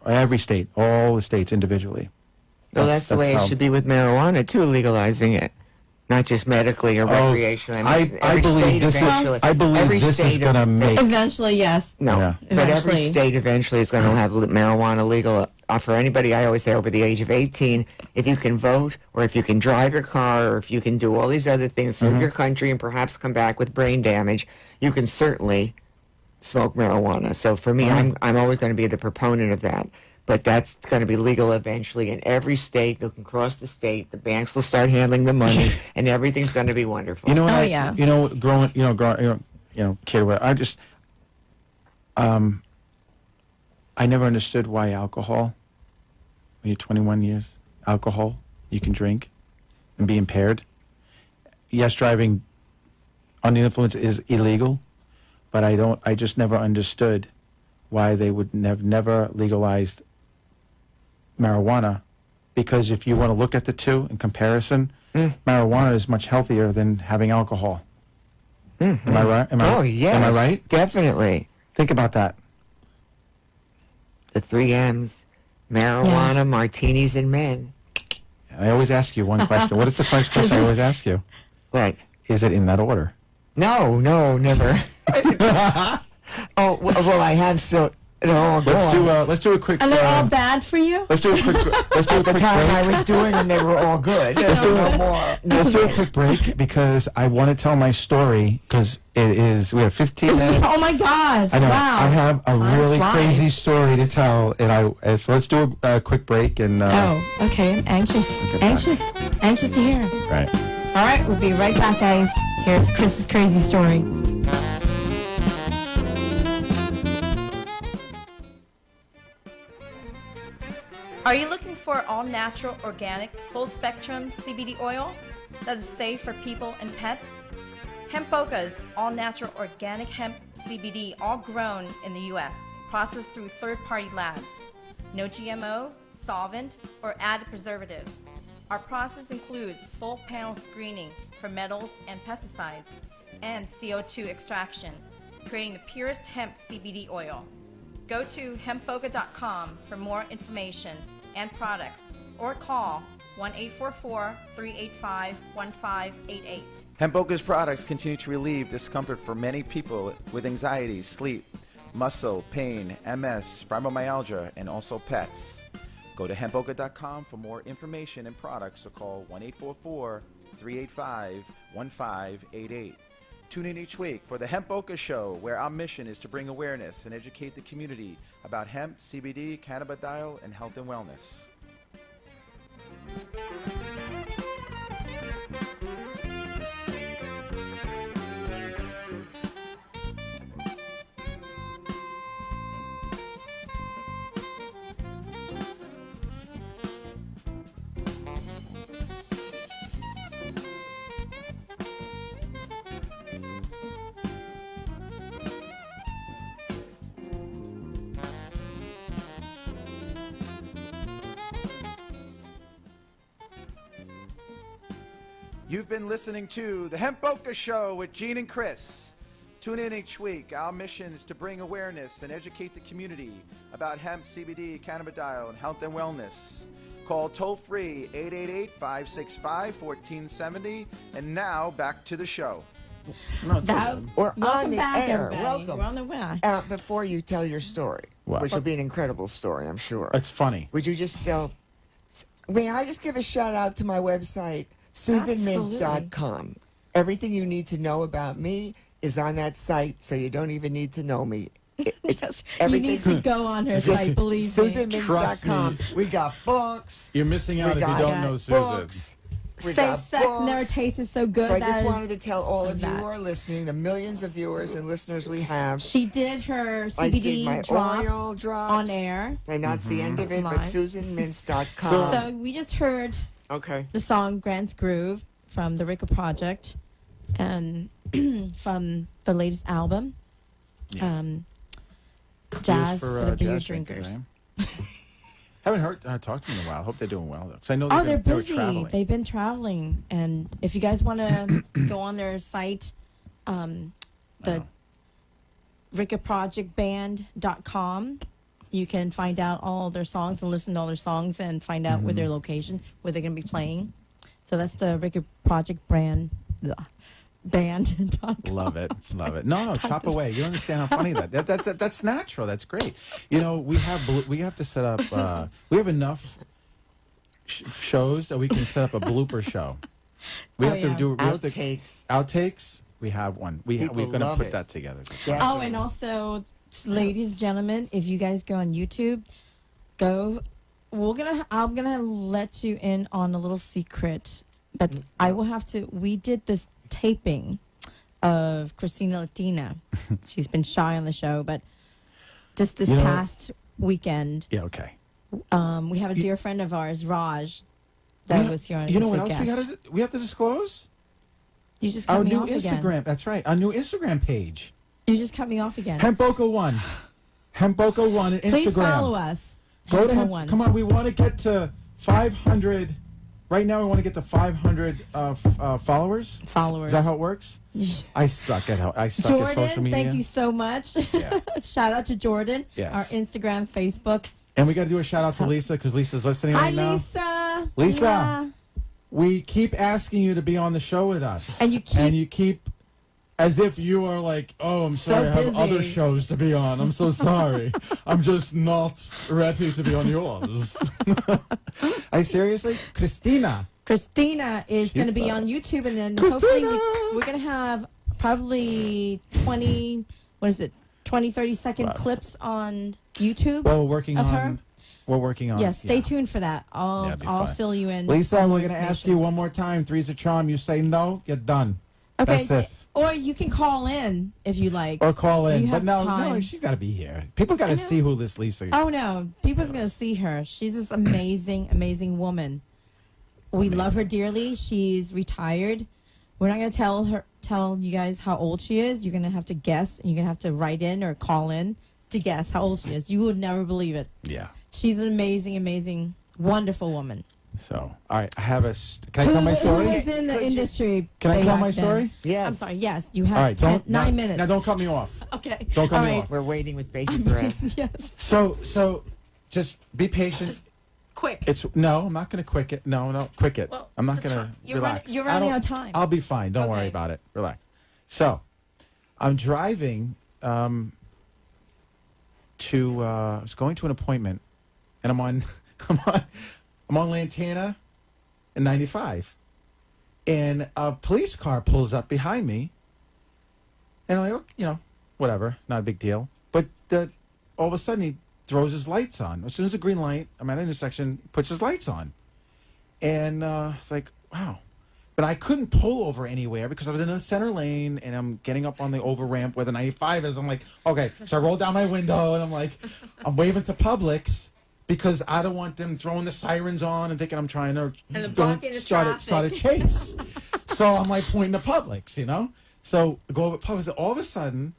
Every state, all the states individually. Well, that's the way it how- should be with marijuana too, legalizing it, not just medically or recreationally. I every believe state this is. eventually- I believe every this is state going to make. Eventually, yes. No, Yeah. but every Eventually. state eventually is going to have marijuana legal for anybody. I always say over the age of 18, if you can vote or if you can drive your car or if you can do all these other things, serve your country and perhaps come back with brain damage, you can certainly smoke marijuana. So for me, I'm always going to be the proponent of that. But that's going to be legal eventually in every state. You can cross the state. The banks will start handling the money, and everything's going to be wonderful. You know what? Oh, yeah. Growing, kid. I never understood why alcohol. When you're 21 years, alcohol you can drink and be impaired. Yes, driving under the influence is illegal, but I just never understood why they would have never legalized marijuana, because if you want to look at the two in comparison, marijuana is much healthier than having alcohol. Am I right? Oh, yes. Am I right? Definitely. Think about that. The 3 M's, marijuana, Yes. martinis, and men. I always ask you one question. What is the first question I always ask you? What? Is it in that order? No, never. Well, I have so... They're all gone. Let's do a quick. And they're all bad for you? Let's do a quick. Let's do a At the quick time I break. was doing them, they were all good. Let's do no more. Let's do a quick break because I want to tell my story because it is. We have 15 minutes. Oh my gosh! I know. Wow. I have a Time really flies. crazy story to tell, and so let's do a quick break and. Oh, okay. I'm anxious to hear. Right. All right, we'll be right back, guys. Here's Chris's crazy story. Are you looking for all-natural, organic, full-spectrum CBD oil that is safe for people and pets? Hemp Boca's all-natural organic hemp CBD, all grown in the U.S., processed through third-party labs. No GMO, solvent, or added preservatives. Our process includes full panel screening for metals and pesticides and CO2 extraction, creating the purest hemp CBD oil. Go to hempboca.com for more information and products or call 1-844-385-1588. Hemp Boca's products continue to relieve discomfort for many people with anxiety, sleep, muscle, pain, MS, fibromyalgia, and also pets. Go to hempboca.com for more information and products or call 1-844-385-1588. Tune in each week for the Hemp Boca Show, where our mission is to bring awareness and educate the community about hemp, CBD, cannabidiol, and health and wellness. You've been listening to the Hemp Boca Show with Gene and Chris. Tune in each week. Our mission is to bring awareness and educate the community about hemp, CBD, cannabidiol, and health and wellness. Call toll-free 888-565-1470. And now, back to the show. No, it's That- okay. We're Welcome on the back, air. everybody. Welcome. We're on the way. Before you tell your story, What? which will be an incredible story, I'm sure. It's funny. Would you just tell? May I just give a shout out to my website, SusanMintz.com. Everything you need to know about me is on that site, so you don't even need to know me. It's Yes, you everything. need to go on her site, believe me. SusanMintz.com. We got books. You're missing out We if you got don't know Susan. books. We Fake got sex never books. tasted so good. So I that just is- wanted to tell all of you that. who are listening, the millions of viewers and listeners we have. She did her I did CBD my drops oil drops on air. And that's the end of it, but Live. SusanMintz.com. So we just heard Okay. the song Grant's Groove from the Ricka Project and from the latest album, Yeah. Jazz for the beer jazz drinkers. right? Haven't heard talked to them in a while. Hope they're doing well though. 'Cause I know Oh, they're they were busy. traveling. They've been traveling. And if you guys want to go on their site, the Oh. rickaprojectband.com, you can find out all their songs and listen to all their songs and find out where their location, where they're going to be playing. So that's the Ricka Project band.com. Love it, love it. No, chop away. You understand how funny that's natural. That's great. You know, we have to set up. We have enough shows that we can set up a blooper show. We Oh, have to yeah. do Outtakes. outtakes. We have one. We're People going to love put it. that together. Yes. Oh, and also, ladies and gentlemen, if you guys go on YouTube, I'm gonna let you in on a little secret, but I will have to. We did this taping of Christina Latina. She's been shy on the show, but just this You know- past weekend, Yeah. Okay. we have a dear friend of ours, Raj, that was here on. You know as what a else guest. we have to disclose? You just cut Our me new off Instagram. again. That's right. Our new Instagram page. You just cut me off again. Hemp Boca 1. Hemp Boca 1 and Instagram. Please follow us. Go to Hemp Hemp. One. Come on, we want to get to 500. Right now, we want to get to 500 followers. Followers. Is that how it works? I suck at social Jordan, media. thank you so much. Yeah. Shout out to Jordan. Yes. Our Instagram, Facebook. And we got to do a shout out to Lisa because Lisa's listening Hi, right now. Lisa. Lisa. Yeah. We keep asking you to be on the show with us, And you keep- as if you are like, oh, I'm So sorry, I have busy. other shows to be on. I'm so sorry. I'm just not ready to be on yours. I seriously, Christina. Christina is going to be Lisa. on YouTube, and then Christina! hopefully we're going to have probably 20, 30-second Wow. clips on YouTube. Well, we're working Of on. her? We're working on. Yes, stay yeah. tuned for that. Yeah, it'd be I'll fun. fill you in. Lisa, on we're more going to ask information. you one more time. Three's a charm. You say no, you're done. Okay, That's it. or you can call in if you like. Or call Do in. you But have no, time? she's got to be here. People got to see who this Lisa is. Oh no, people's gonna see her. She's this amazing, amazing woman. We love her dearly. She's retired. We're not gonna tell you guys how old she is. You're gonna have to guess, and you're gonna have to write in or call in to guess how old she is. You would never believe it. Yeah. She's an amazing, amazing, wonderful woman. So, all right. I have a. Can I tell my story? Who is in the industry? Can I way tell back my then? story? Yes. I'm sorry. Yes, you have All right. 9 minutes. Now, don't cut me off. Okay. Don't cut All me right. off. We're waiting with bated breath. Yes. So, just be patient. Quick. No, I'm not going to quick it. No, quick it. Well, I'm not that's going to fine. You're relax. you're I running don't- out of time. I'll be fine. Don't worry Okay. about it. Relax. So, I'm driving I was going to an appointment, and I'm on Lantana in 95, and a police car pulls up behind me, and I'm like, whatever, not a big deal. But all of a sudden, he throws his lights on. As soon as the green light, I'm at an intersection, puts his lights on, and it's like, wow. But I couldn't pull over anywhere because I was in a center lane and I'm getting up on the over ramp where the 95 is. I'm like, okay. So I roll down my window and I'm waving to Publix because I don't want them throwing the sirens on and thinking I'm trying to blocking the start a traffic. chase. So I'm like pointing to Publix, So I go over to Publix and all of a sudden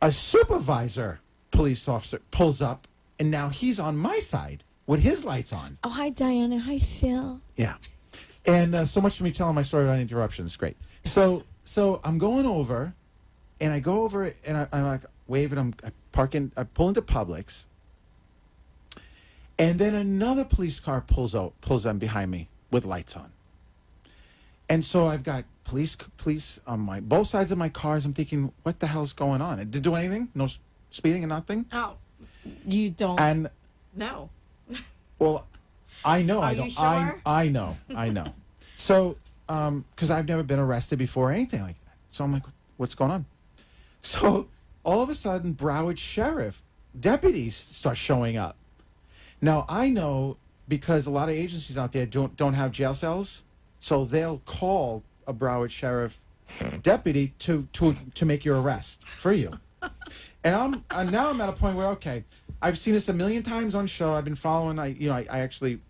a supervisor police officer pulls up and now he's on my side with his lights on. Oh, hi, Diana. Hi, Phil. Yeah. And so much for me telling my story without interruptions. Great. So I'm going over, and I go over and I'm like waving. I pull into Publix, and then another police car pulls in behind me with lights on. And so I've got police on both sides of my cars. I'm thinking, what the hell's going on? It didn't do anything. No speeding and nothing. Oh, you don't And know. well, I know. Are I don't. you sure? I know. So, because I've never been arrested before or anything like that. So I'm like, what's going on? So all of a sudden, Broward Sheriff deputies start showing up. Now I know because a lot of agencies out there don't have jail cells, so they'll call a Broward Sheriff deputy to make your arrest for you. And now I'm at a point where, okay, I've seen this a million times on show. I've been following. I actually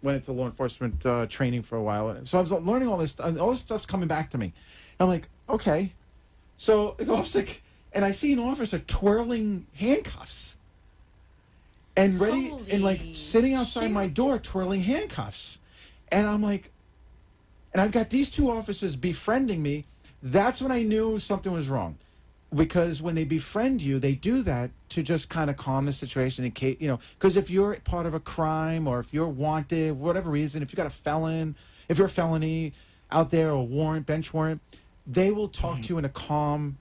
went into law enforcement training for a while, so I was learning all this. All this stuff's coming back to me. And I'm like, okay. So the officer, and I see an officer twirling handcuffs, and ready and like sitting outside my door twirling handcuffs, and I'm like, and I've got these two officers befriending me. That's when I knew something was wrong. Because when they befriend you, they do that to just kind of calm the situation in case, because if you're part of a crime or if you're wanted, whatever reason, if you got if you're a felony out there or warrant, bench warrant, they will talk to you in a calm,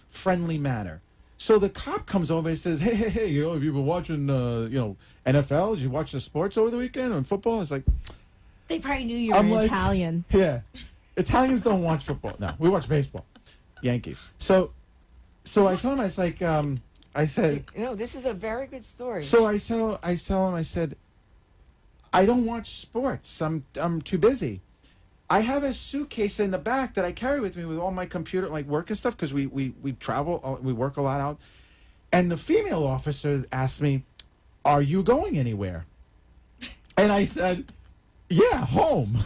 friendly manner. So the cop comes over and says, hey, have you been watching, NFL? Did you watch the sports over the weekend or football? It's like, They probably knew you were Italian. Yeah. Italians don't watch football. No, we watch baseball. Yankees. So I told him, I was like, I said, this is a very good story. So I tell him, I said, I don't watch sports. I'm too busy. I have a suitcase in the back that I carry with me with all my computer, like work and stuff, because we travel, we work a lot out. And the female officer asked me, are you going anywhere? And I said, yeah, home.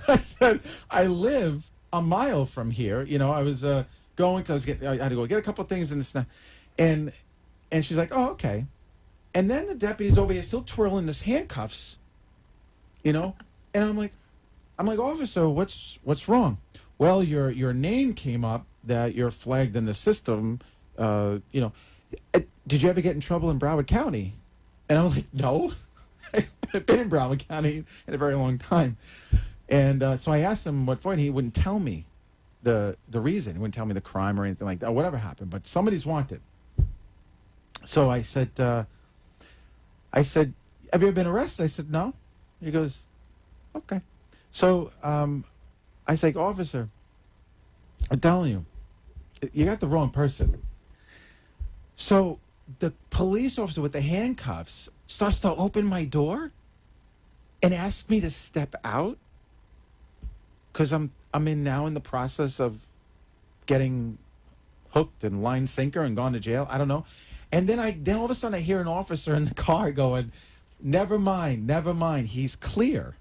I said, I live a mile from here. I was going because I had to go get a couple of things and this and she's like, oh, okay. And then the deputy's over here still twirling this handcuffs, and I'm like, officer, what's wrong? Well, your name came up that you're flagged in the system. Did you ever get in trouble in Broward County? And I'm like, no. I've been in Broward County in a very long time. And so I asked him what for, and he wouldn't tell me the reason. He wouldn't tell me the crime or anything like that, or whatever happened. But somebody's wanted. So I said, have you ever been arrested? I said, no. He goes, okay. So I say, officer, I'm telling you, you got the wrong person. So the police officer with the handcuffs starts to open my door and ask me to step out. Because I'm in the process of getting hooked and line sinker and gone to jail. I don't know. And then all of a sudden I hear an officer in the car going, never mind, he's clear.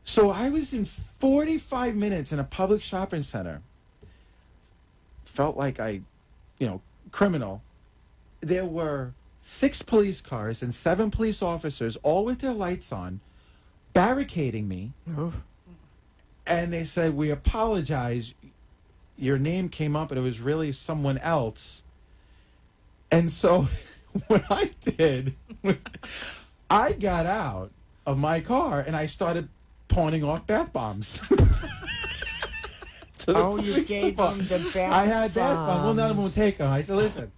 So I was in 45 minutes in a public shopping center. Felt like criminal. There were 6 police cars and 7 police officers, all with their lights on, barricading me. Oof. And they said, we apologize. Your name came up, and it was really someone else. And so what I did was I got out of my car, and I started pawning off bath bombs. You gave them the bath I had bath bombs. Well, none of them bombs. would take them. I said, listen,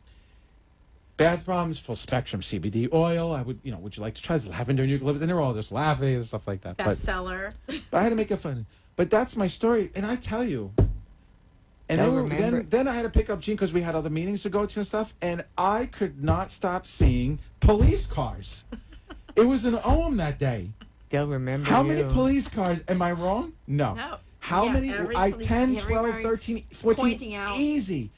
bath bombs, full spectrum CBD oil. I would, would you like to try this lavender and eucalyptus? And they're all just laughing and stuff like that. Bestseller. But I had to make it fun. But that's my story, and I tell you. And then I had to pick up Gene because we had other meetings to go to and stuff, and I could not stop seeing police cars. It was an OM that day. They'll remember How you. many police cars? Am I wrong? No. How many? 10, 12, 13, 14. Pointing out. Easy.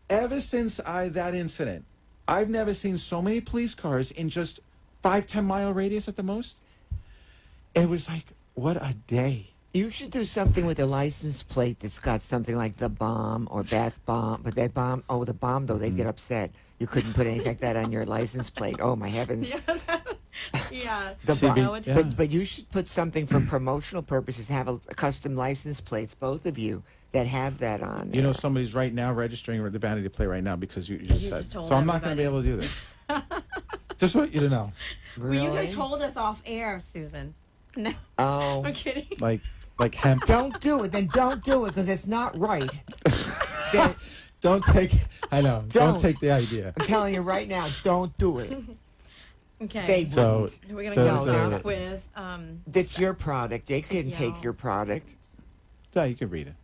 Ever since that incident, I've never seen so many police cars in just 5-10 mile radius at the most. It was like, what a day. You should do something with a license plate that's got something like the bomb or bath bomb. But that bomb, the bomb, though, they'd get upset. You couldn't put anything like that on your license plate. Oh, my heavens. Yeah. The CB, bomb. But you should put something for promotional purposes, have a custom license plates, both of you, that have that on. You know, there. somebody's right now registering with the Vanity Play right now because you just You said. just told So I'm not going to be able to do this. Just want you to know. Really? Well, you guys told us off air, Susan. No, Oh. I'm kidding. Like hemp. Don't do it. Then don't do it because it's not right. Then- Don't take. I know. Don't Don't. take the idea. I'm telling you right now, don't do it. Okay. They So wouldn't. We're going to so- go so- off with It's your product. They couldn't take Yeah. your product. Yeah, you can read it.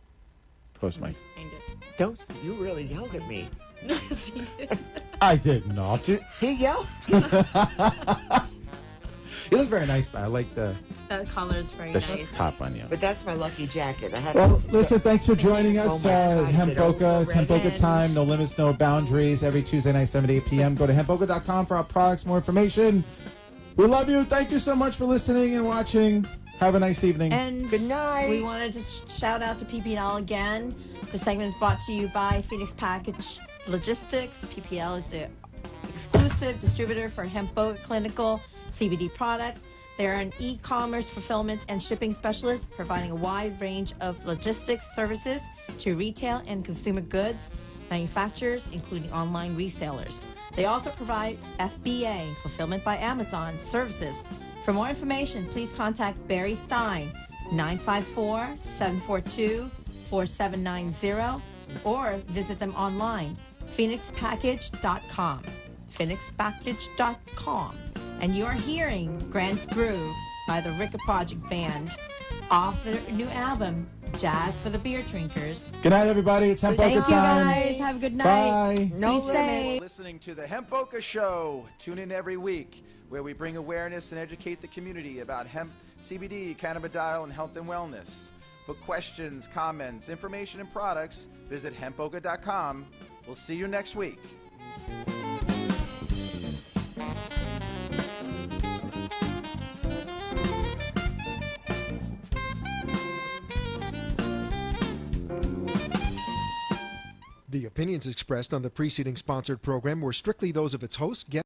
Close mic. find it. Don't. You really yelled at me. Yes, you did. I did not. He yelled. You look very nice, man. I like the That color is very the nice. top on you. But that's my lucky jacket. I have Well, to, listen, thanks for joining us. Oh my God, Hemp is it Boca, over it's Hemp Boca already? time. No limits, no boundaries. Every Tuesday night, 7 to 8 p.m. Go to hempboca.com for our products, more information. We love you. Thank you so much for listening and watching. Have a nice evening. And Good night. we want to just shout out to PPL again. The segment is brought to you by Phoenix Package Logistics. PPL is the exclusive distributor for Hemp Boca clinical CBD products. They're an e-commerce fulfillment and shipping specialist providing a wide range of logistics services to retail and consumer goods manufacturers, including online resellers. They also provide FBA, Fulfillment by Amazon, services. For more information, please contact Barry Stein, 954-742-4790, or visit them online, phoenixpackage.com. phoenixpackage.com. And you're hearing Grant's Groove by the Ricka Project Band off their new album, Jazz for the Beer Drinkers. Good night, everybody. It's Hemp Boca Thank you time. guys. Have a good night. Bye. No Be limits. safe. Listening to the Hemp Boca Show. Tune in every week where we bring awareness and educate the community about hemp, CBD, cannabidiol, and health and wellness. For questions, comments, information, and products, visit hempboca.com. We'll see you next week. The opinions expressed on the preceding sponsored program were strictly those of its host, guests,